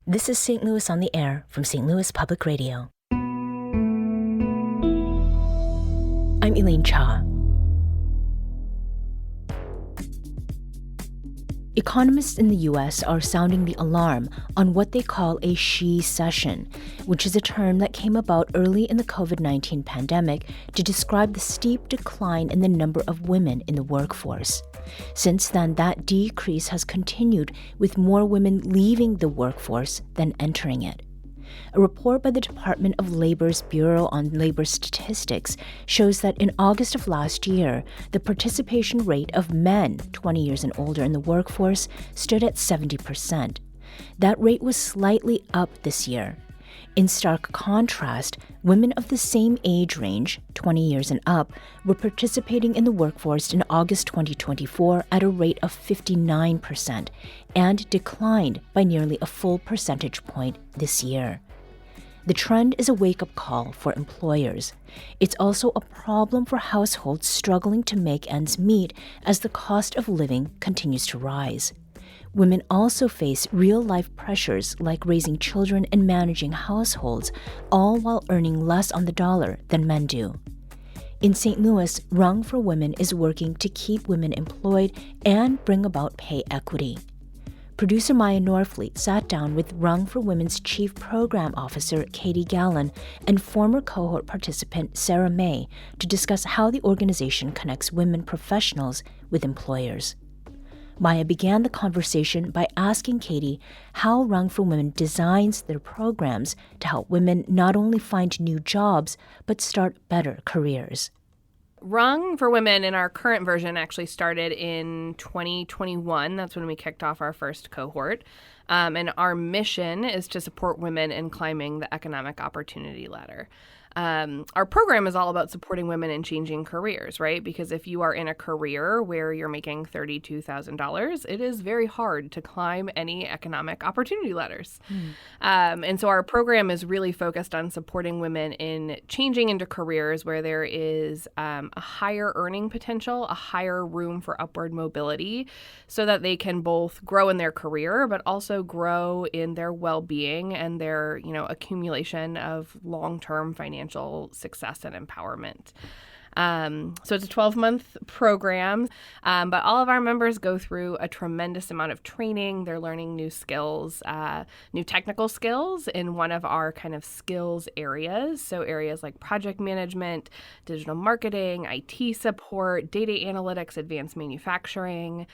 This is St. Louis on the Air from St. Louis Public Radio. I'm Elaine Cha. Economists in the U.S. are sounding the alarm on what they call a she-cession, which is a term that came about early in the COVID-19 pandemic to describe the steep decline in the number of women in the workforce. Since then, that decrease has continued, with more women leaving the workforce than entering it. A report by the Department of Labor's Bureau on Labor Statistics shows that in August of last year, the participation rate of men 20 years and older in the workforce stood at 70%. That rate was slightly up this year. In stark contrast, women of the same age range, 20 years and up, were participating in the workforce in August 2024 at a rate of 59% and declined by nearly a full percentage point this year. The trend is a wake-up call for employers. It's also a problem for households struggling to make ends meet as the cost of living continues to rise. Women also face real-life pressures like raising children and managing households, all while earning less on the dollar than men do. In St. Louis, Rung for Women is working to keep women employed and bring about pay equity. Producer Maya Norfleet sat down with Rung for Women's Chief Program Officer Katie Gallen and former cohort participant Sarah May to discuss how the organization connects women professionals with employers. Maya began the conversation by asking Katie how Rung for Women designs their programs to help women not only find new jobs, but start better careers. Rung for Women in our current version actually started in 2021. That's when we kicked off our first cohort. And our mission is to support women in climbing the economic opportunity ladder. Our program is all about supporting women in changing careers, right? Because if you are in a career where you're making $32,000, it is very hard to climb any economic opportunity ladders. And so our program is really focused on supporting women in changing into careers where there is a higher earning potential, a higher room for upward mobility, so that they can both grow in their career, but also grow in their well-being and their, accumulation of long-term financial success and empowerment. So it's a 12-month program, but all of our members go through a tremendous amount of training. They're learning new skills, new technical skills in one of our kind of skills areas. So areas like project management, digital marketing, IT support, data analytics, advanced manufacturing.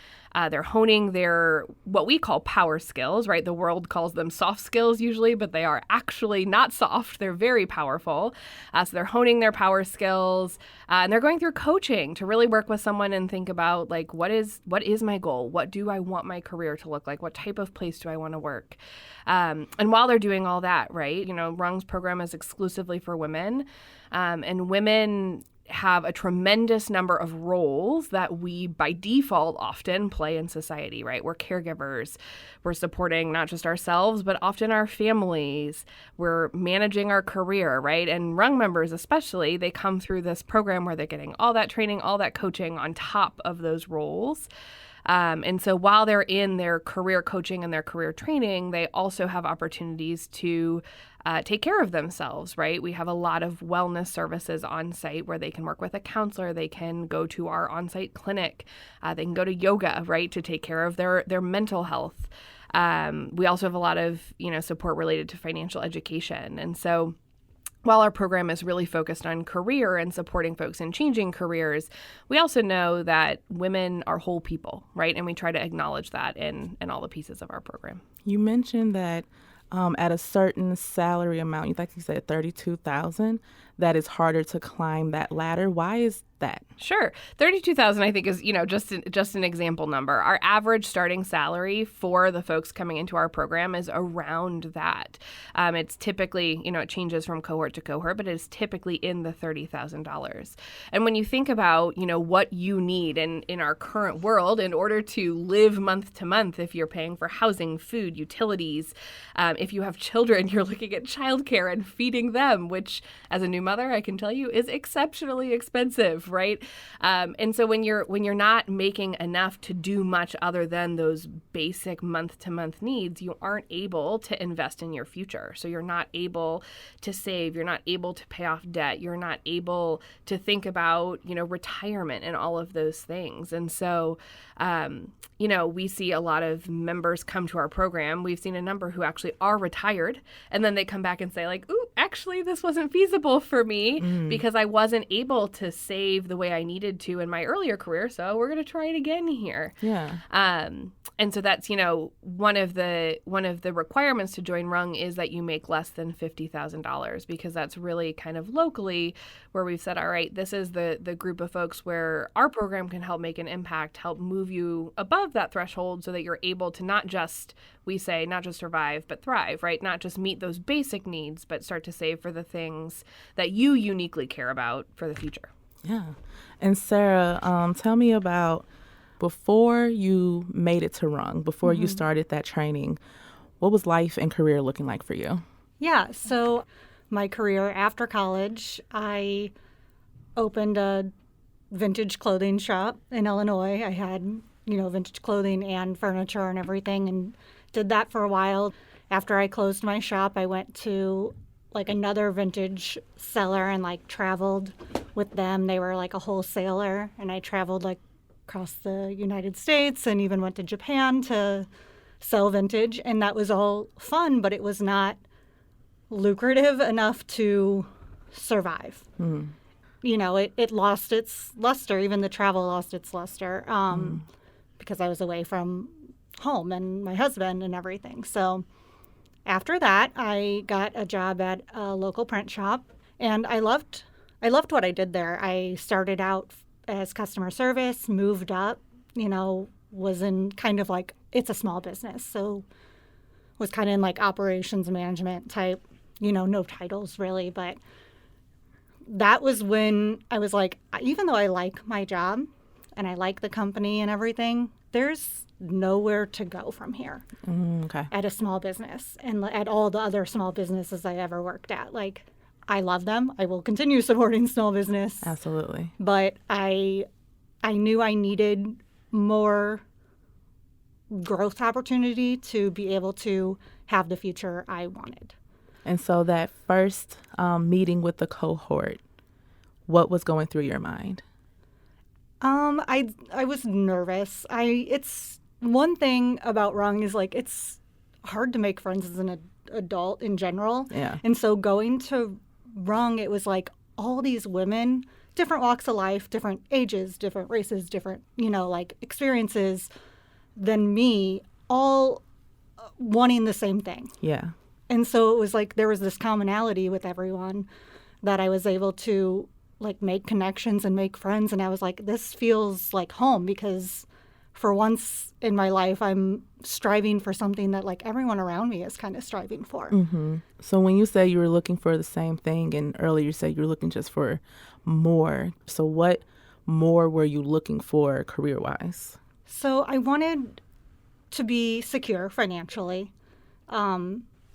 They're honing their what we call power skills, right? The world calls them soft skills usually, but they are actually not soft. They're very powerful. So they're honing their power skills. And they're going through coaching to really work with someone and think about, like, what is my goal? What do I want my career to look like? What type of place do I want to work? And while they're doing all that, right, Rung's program is exclusively for women. And women have a tremendous number of roles that we, by default, often play in society, right? We're caregivers. We're supporting not just ourselves, but often our families. We're managing our career, right? And Rung members especially, they come through this program where they're getting all that training, all that coaching on top of those roles. And so while they're in their career coaching and their career training, they also have opportunities to take care of themselves, right? We have a lot of wellness services on site where they can work with a counselor. They can go to our on-site clinic. They can go to yoga, right, to take care of their mental health. We also have a lot of, support related to financial education. And so while our program is really focused on career and supporting folks in changing careers, we also know that women are whole people, right? And we try to acknowledge that in all the pieces of our program. You mentioned that at a certain salary amount, like you said, $32,000, that it's harder to climb that ladder. Why is that? Sure. $32,000, I think, is, just an example number. Our average starting salary for the folks coming into our program is around that. It's typically, it changes from cohort to cohort, but it's typically in the $30,000. And when you think about, what you need in our current world in order to live month to month, if you're paying for housing, food, utilities, if you have children, you're looking at childcare and feeding them, which as a new mother, I can tell you, is exceptionally expensive, right? And so when you're not making enough to do much other than those basic month-to-month needs, you aren't able to invest in your future. So you're not able to save, you're not able to pay off debt, you're not able to think about, retirement and all of those things. And so, we see a lot of members come to our program. We've seen a number who actually are retired, and then they come back and say like, ooh, actually, this wasn't feasible for me because I wasn't able to save the way I needed to in my earlier career. So we're going to try it again here. Yeah. And so that's, one of the requirements to join Rung is that you make less than $50,000, because that's really kind of locally where we've said, all right, this is the group of folks where our program can help make an impact, help move you above that threshold so that you're able to not just survive, but thrive, right? Not just meet those basic needs, but start to save for the things that you uniquely care about for the future. Yeah. And Sarah, tell me about before you made it to Rung, before you started that training, what was life and career looking like for you? Yeah, so my career after college, I opened a vintage clothing shop in Illinois. I had, vintage clothing and furniture and everything, and did that for a while. After I closed my shop, I went to another vintage seller and traveled with them. They were a wholesaler, and I traveled across the United States and even went to Japan to sell vintage, and that was all fun, but it was not lucrative enough to survive. It lost its luster. Even the travel lost its luster because I was away from home and my husband and everything. So after that, I got a job at a local print shop, and I loved what I did there. I started out as customer service, moved up, was in kind of it's a small business, so was kind of in operations management type, no titles really, but that was when I was even though I like my job and I like the company and everything, there's nowhere to go from here at a small business and at all the other small businesses I ever worked at. I love them. I will continue supporting small business. Absolutely. But I knew I needed more growth opportunity to be able to have the future I wanted. And so that first meeting with the cohort, what was going through your mind? I was nervous. It's one thing about Rung is it's hard to make friends as an adult in general. Yeah. And so going to Rung, it was all these women, different walks of life, different ages, different races, different, experiences than me, all wanting the same thing. Yeah. And so it was there was this commonality with everyone that I was able to make connections and make friends. And I was this feels like home, because for once in my life, I'm striving for something that everyone around me is kind of striving for. Mm-hmm. So when you say you were looking for the same thing, and earlier you said you were looking just for more, so what more were you looking for career-wise? So I wanted to be secure financially.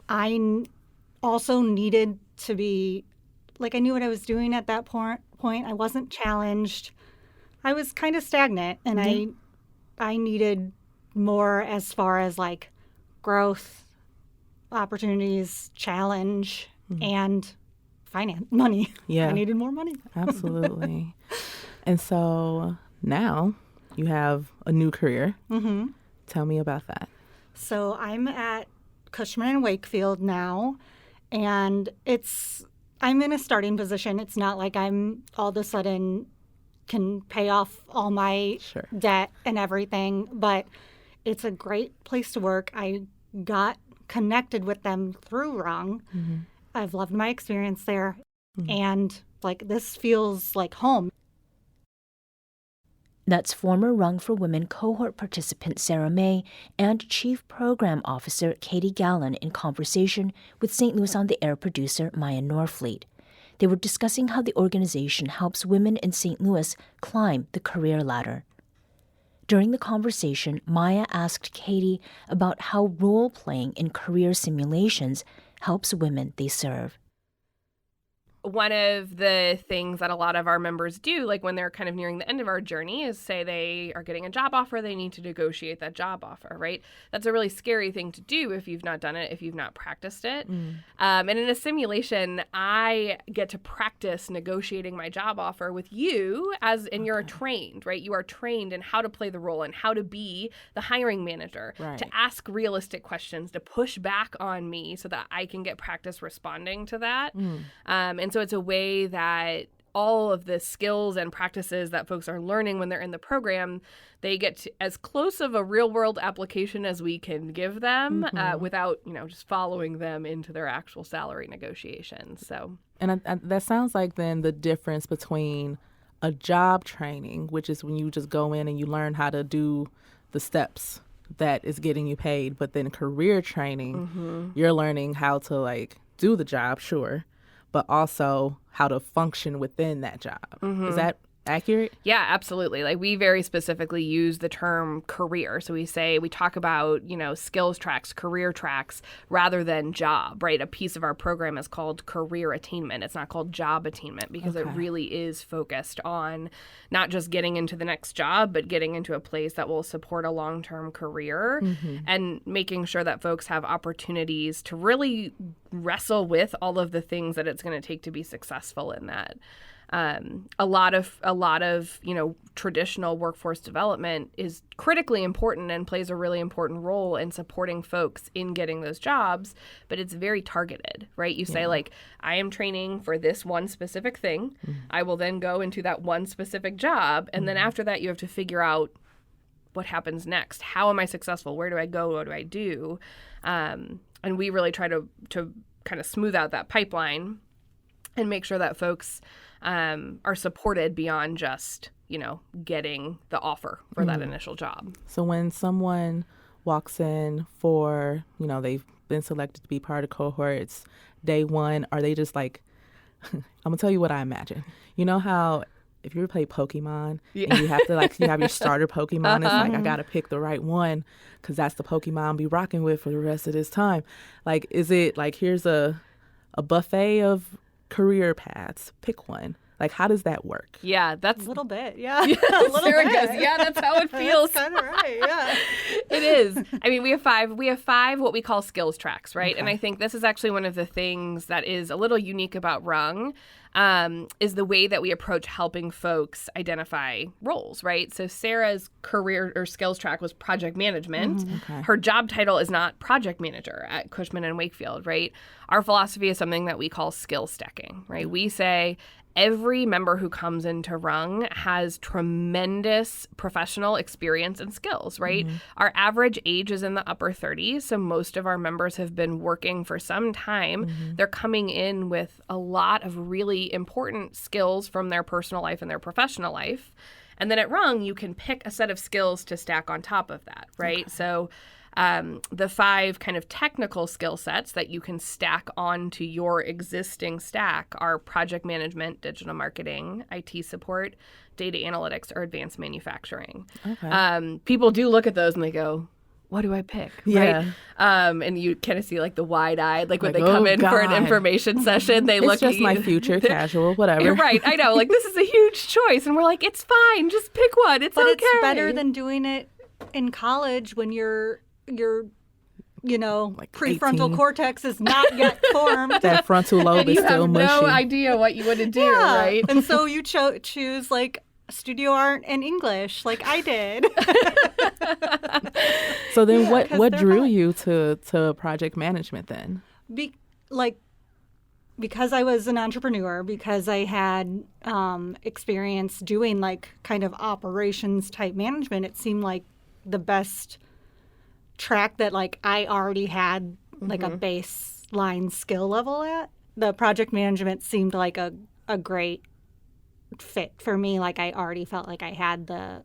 I also needed to be, I knew what I was doing at that point. I wasn't challenged. I was kind of stagnant, and I needed more as far as growth, opportunities, challenge, and money. Yeah. I needed more money. Absolutely. And so now you have a new career. Mm-hmm. Tell me about that. So I'm at Cushman & Wakefield now, and I'm in a starting position. It's not like I'm all of a sudden can pay off all my debt and everything, but it's a great place to work. I got connected with them through Rung. Mm-hmm. I've loved my experience there, and this feels like home. That's former Rung for Women cohort participant Sarah May and Chief Program Officer Katie Gallen in conversation with St. Louis on the Air producer Maya Norfleet. They were discussing how the organization helps women in St. Louis climb the career ladder. During the conversation, Maya asked Katie about how role-playing in career simulations helps women they serve. one of the things that a lot of our members do, like when they're kind of nearing the end of our journey, is say they are getting a job offer, they need to negotiate that job offer, right? That's a really scary thing to do if you've not done it, if you've not practiced it. And in a simulation, I get to practice negotiating my job offer with you and you're trained, right? You are trained in how to play the role and how to be the hiring manager, to ask realistic questions, to push back on me so that I can get practice responding to that. And so it's a way that all of the skills and practices that folks are learning when they're in the program, they get to as close of a real world application as we can give them without, just following them into their actual salary negotiations. So, and that sounds like then the difference between a job training, which is when you just go in and you learn how to do the steps that is getting you paid, but then career training, you're learning how to do the job, sure, but also how to function within that job. Is that accurate? Yeah, absolutely. Like we very specifically use the term career. So we talk about, skills tracks, career tracks, rather than job, right? A piece of our program is called career attainment. It's not called job attainment because it really is focused on not just getting into the next job, but getting into a place that will support a long-term career and making sure that folks have opportunities to really wrestle with all of the things that it's going to take to be successful in that. A lot of traditional workforce development is critically important and plays a really important role in supporting folks in getting those jobs, but it's very targeted, right? You say I am training for this one specific thing. I will then go into that one specific job. And then after that, you have to figure out what happens next. How am I successful? Where do I go? What do I do? And we really try to kind of smooth out that pipeline and make sure that folks are supported beyond just, getting the offer for that initial job. So when someone walks in for, they've been selected to be part of cohorts, day one, are they just I'm going to tell you what I imagine. You know how if you ever play Pokemon and you have to you have your starter Pokemon, it's I got to pick the right one because that's the Pokemon I'll be rocking with for the rest of this time. Is it here's a buffet of career paths, pick one? How does that work? Yeah, that's a little bit. Yeah, a little bit. Goes, yeah, that's how it feels. That's kind of right. Yeah, it is. I mean, we have five what we call skills tracks, right? Okay. And I think this is actually one of the things that is a little unique about Rung. Is the way that we approach helping folks identify roles, right? So Sarah's career or skills track was project management. Her job title is not project manager at Cushman & Wakefield, right? Our philosophy is something that we call skill stacking, right? We say every member who comes into Rung has tremendous professional experience and skills, right? Our average age is in the upper 30s, so most of our members have been working for some time. They're coming in with a lot of really important skills from their personal life and their professional life. And then at Rung, you can pick a set of skills to stack on top of that, right? So the 5 kind of technical skill sets that you can stack onto your existing stack are project management, digital marketing, IT support, data analytics, or advanced manufacturing. People do look at those and they go, what do I pick? Yeah. Right? And you kind of see the wide-eyed, when they come in for an information session, they look at you. It's just my future, casual, whatever. Right, I know. This is a huge choice. And we're it's fine. Just pick one. It's okay. But it's better than doing it in college when your prefrontal 18. cortex is not yet formed. That frontal lobe is still mushy. You have no idea what you want to do, right? And so you choose studio art and English, like I did. So then what drew you to project management then? Because I was an entrepreneur, because I had experience doing kind of operations type management, it seemed like the best track that I already had a baseline skill level at. The project management seemed like a great fit for me. I already felt like I had the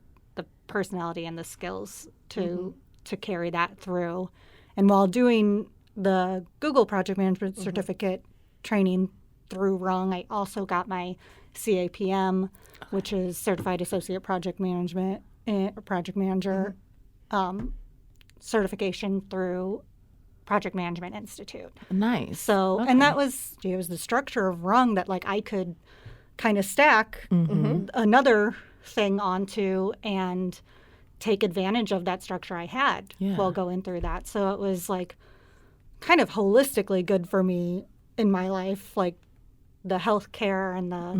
personality and the skills to carry that through. And while doing the Google project management certificate training through Rung, I also got my CAPM, which is Certified Associate Project Management Project Manager certification through Project Management Institute. Nice. So, Okay. and that was, it was the structure of Rung that like I could kind of stack another thing onto and take advantage of that structure I had while going through that. So it was like kind of holistically good for me in my life, like the healthcare and the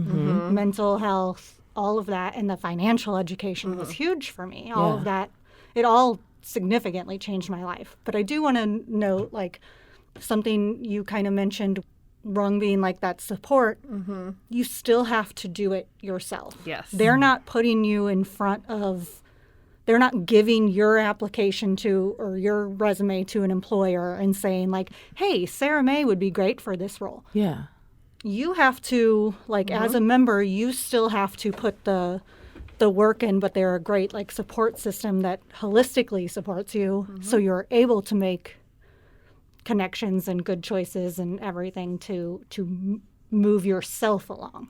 mental health, all of that, and the financial education was huge for me. All of that, it all significantly changed my life. But I do want to note, like, something you kind of mentioned, Rung being like that support, you still have to do it yourself. Yes. They're not putting you in front of, they're not giving your application to or your resume to an employer and saying like, hey, Sarah May would be great for this role. Yeah. You have to, like, as a member, you still have to put the work in, but they're a great like support system that holistically supports you, so you're able to make connections and good choices and everything to move yourself along.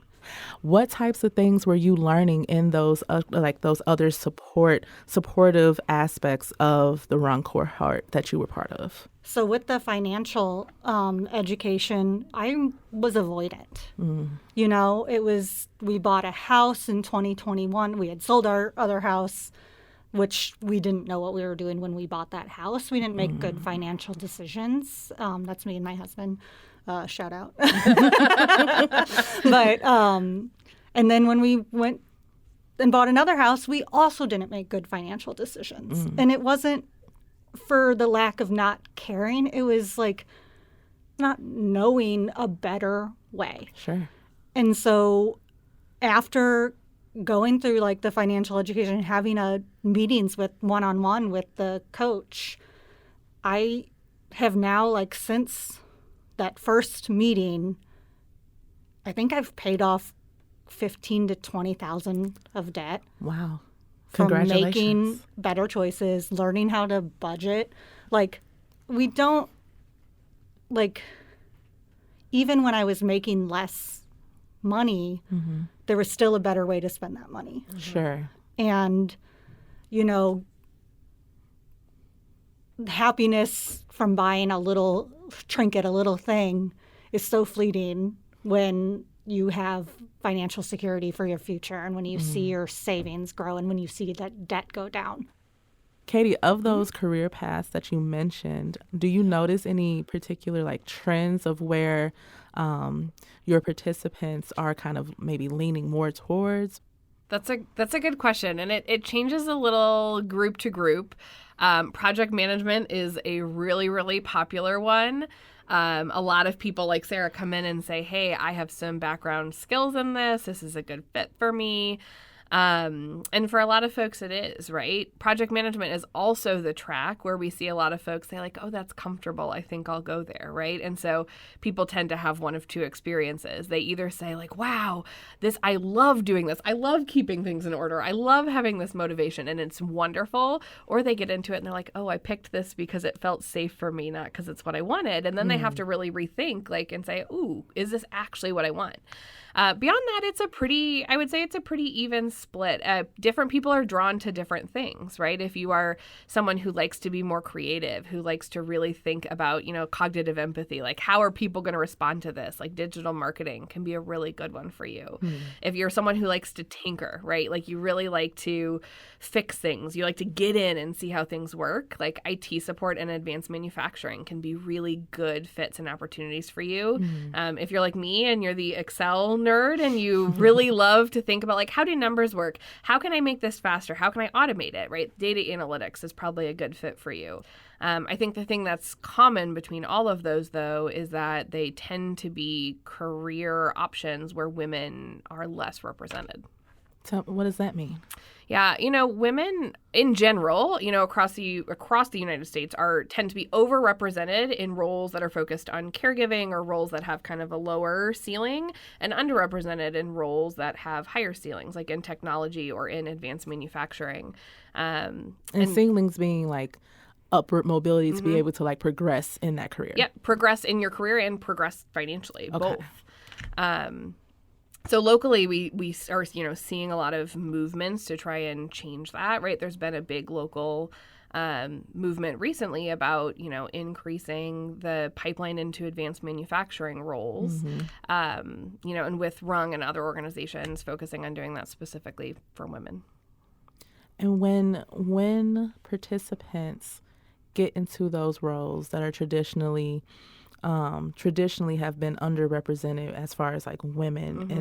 What types of things were you learning in those those other supportive aspects of the Rung cohort that you were part of? So with the financial education, I was avoidant. You know, it was, we bought a house in 2021. We had sold our other house, which we didn't know what we were doing when we bought that house. We didn't make good financial decisions. That's me and my husband. Shout out. But, and then when we went and bought another house, we also didn't make good financial decisions. And it wasn't for the lack of not caring. It was like not knowing a better way. Sure. And so after going through like the financial education, having meetings with one-on-one with the coach, I have now, like, since that first meeting, I think I've paid off $15,000 to $20,000 of debt. Wow. From Congratulations. making better choices, learning how to budget. Like, we don't, like, even when I was making less money, there was still a better way to spend that money. Sure. And, you know, happiness from buying a little trinket, a little thing, is so fleeting when you have financial security for your future and when you see your savings grow and when you see that debt go down. Katie, of those career paths that you mentioned, do you notice any particular like trends of where your participants are kind of maybe leaning more towards? That's a good question, and it changes a little group to group. Project management is a really, really popular one. A lot of people like Sarah come in and say, hey, I have some background skills in this. This is a good fit for me. And for a lot of folks, it is, right? Project management is also the track where we see a lot of folks say like, oh, that's comfortable. I think I'll go there, right? And so people tend to have one of two experiences. They either say like, wow, I love doing this. I love keeping things in order. I love having this motivation and it's wonderful. Or they get into it and they're like, oh, I picked this because it felt safe for me, not because it's what I wanted. And then they have to really rethink and say, ooh, is this actually what I want? Beyond that, I would say it's a pretty even split. Different people are drawn to different things, right? If you are someone who likes to be more creative, who likes to really think about, cognitive empathy, like how are people going to respond to this? Like digital marketing can be a really good one for you. If you're someone who likes to tinker, right? Like you really like to fix things, you like to get in and see how things work, like IT support and advanced manufacturing can be really good fits and opportunities for you. If you're like me and you're the Excel nerd and you really love to think about like, how do numbers work? How can I make this faster? How can I automate it, right? Data analytics is probably a good fit for you. I think the thing that's common between all of those, though, is that they tend to be career options where women are less represented. So what does that mean? Yeah, women in general, across the United States tend to be overrepresented in roles that are focused on caregiving or roles that have kind of a lower ceiling, and underrepresented in roles that have higher ceilings, like in technology or in advanced manufacturing. And ceilings being like upward mobility to be able to like progress in that career. Yeah, progress in your career and progress financially, Okay. both. So locally, we are seeing a lot of movements to try and change that, right? There's been a big local movement recently about, increasing the pipeline into advanced manufacturing roles, and with Rung and other organizations focusing on doing that specifically for women. And when participants get into those roles that are traditionally have been underrepresented as far as like women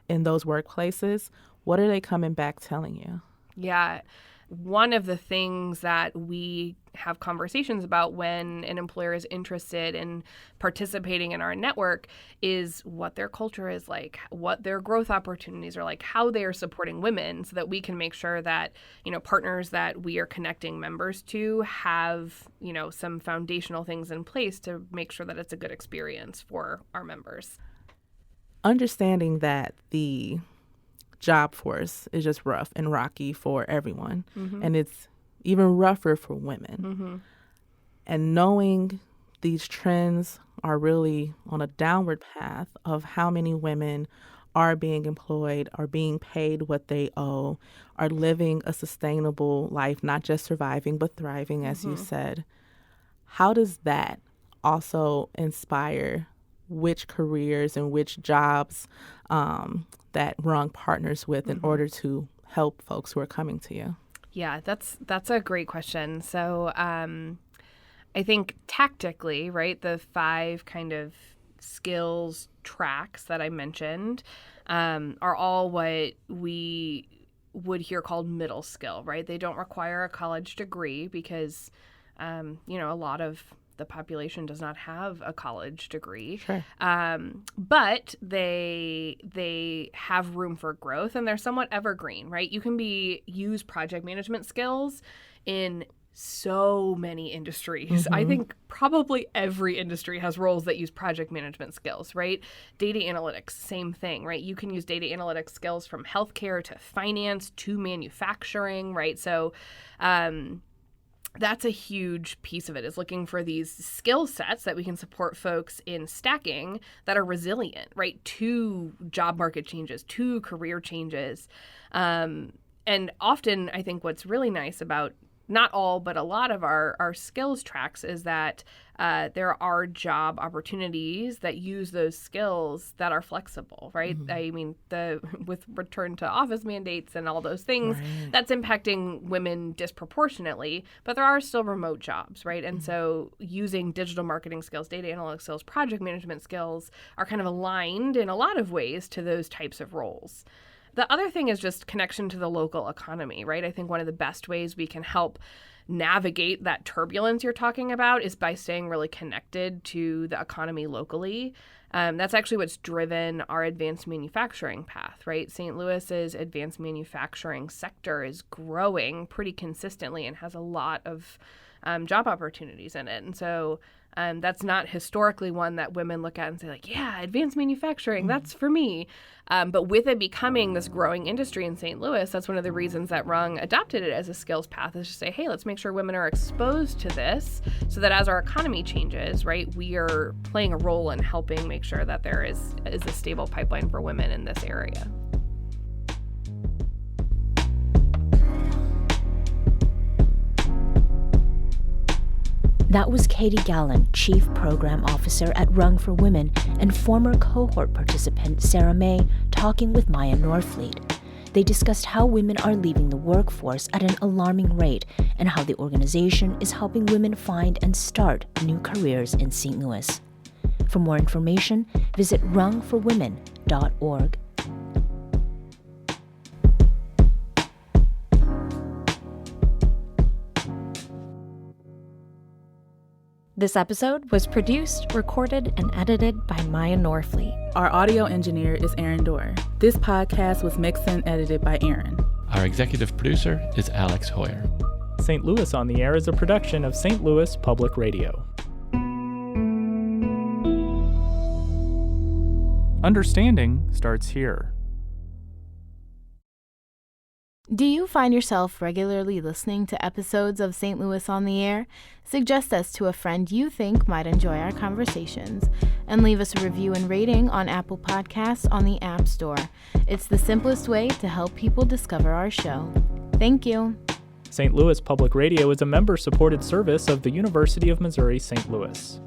in those workplaces, what are they coming back telling you? Yeah. One of the things that we have conversations about when an employer is interested in participating in our network is what their culture is like, what their growth opportunities are like, how they are supporting women, so that we can make sure that, partners that we are connecting members to have, some foundational things in place to make sure that it's a good experience for our members. Understanding that the job force is just rough and rocky for everyone, and it's even rougher for women. And knowing these trends are really on a downward path of how many women are being employed, are being paid what they owe, are living a sustainable life, not just surviving, but thriving, as you said. How does that also inspire which careers and which jobs that Rung partners with in order to help folks who are coming to you? Yeah, that's a great question. So I think tactically, right, the 5 kind of skills tracks that I mentioned are all what we would hear called middle skill, right? They don't require a college degree because, a lot of the population does not have a college degree. Sure. But they have room for growth, and they're somewhat evergreen, right? You can use project management skills in so many industries. I think probably every industry has roles that use project management skills, right? Data analytics, same thing, right? You can use data analytics skills from healthcare to finance to manufacturing, right? So that's a huge piece of it, is looking for these skill sets that we can support folks in stacking that are resilient, right, to job market changes, to career changes. And often I think what's really nice about not all, but a lot of our skills tracks is that there are job opportunities that use those skills that are flexible, right? I mean, with return to office mandates and all those things, that's impacting women disproportionately, but there are still remote jobs, right? And so using digital marketing skills, data analytics skills, project management skills are kind of aligned in a lot of ways to those types of roles. The other thing is just connection to the local economy, right? I think one of the best ways we can help navigate that turbulence you're talking about is by staying really connected to the economy locally. That's actually what's driven our advanced manufacturing path, right? St. Louis's advanced manufacturing sector is growing pretty consistently and has a lot of job opportunities in it. And so that's not historically one that women look at and say, like, yeah, advanced manufacturing, that's for me. But with it becoming this growing industry in St. Louis, that's one of the reasons that Rung adopted it as a skills path, is to say, hey, let's make sure women are exposed to this so that as our economy changes, right, we are playing a role in helping make sure that there is a stable pipeline for women in this area. That was Katie Gallen, Chief Program Officer at Rung for Women, and former cohort participant Sarah May talking with Maya Norfleet. They discussed how women are leaving the workforce at an alarming rate and how the organization is helping women find and start new careers in St. Louis. For more information, visit rungforwomen.org. This episode was produced, recorded, and edited by Maya Norfleet. Our audio engineer is Aaron Dorr. This podcast was mixed and edited by Aaron. Our executive producer is Alex Hoyer. St. Louis on the Air is a production of St. Louis Public Radio. Understanding starts here. Do you find yourself regularly listening to episodes of St. Louis on the Air? Suggest us to a friend you think might enjoy our conversations, and leave us a review and rating on Apple Podcasts on the App Store. It's the simplest way to help people discover our show. Thank you. St. Louis Public Radio is a member-supported service of the University of Missouri St. Louis.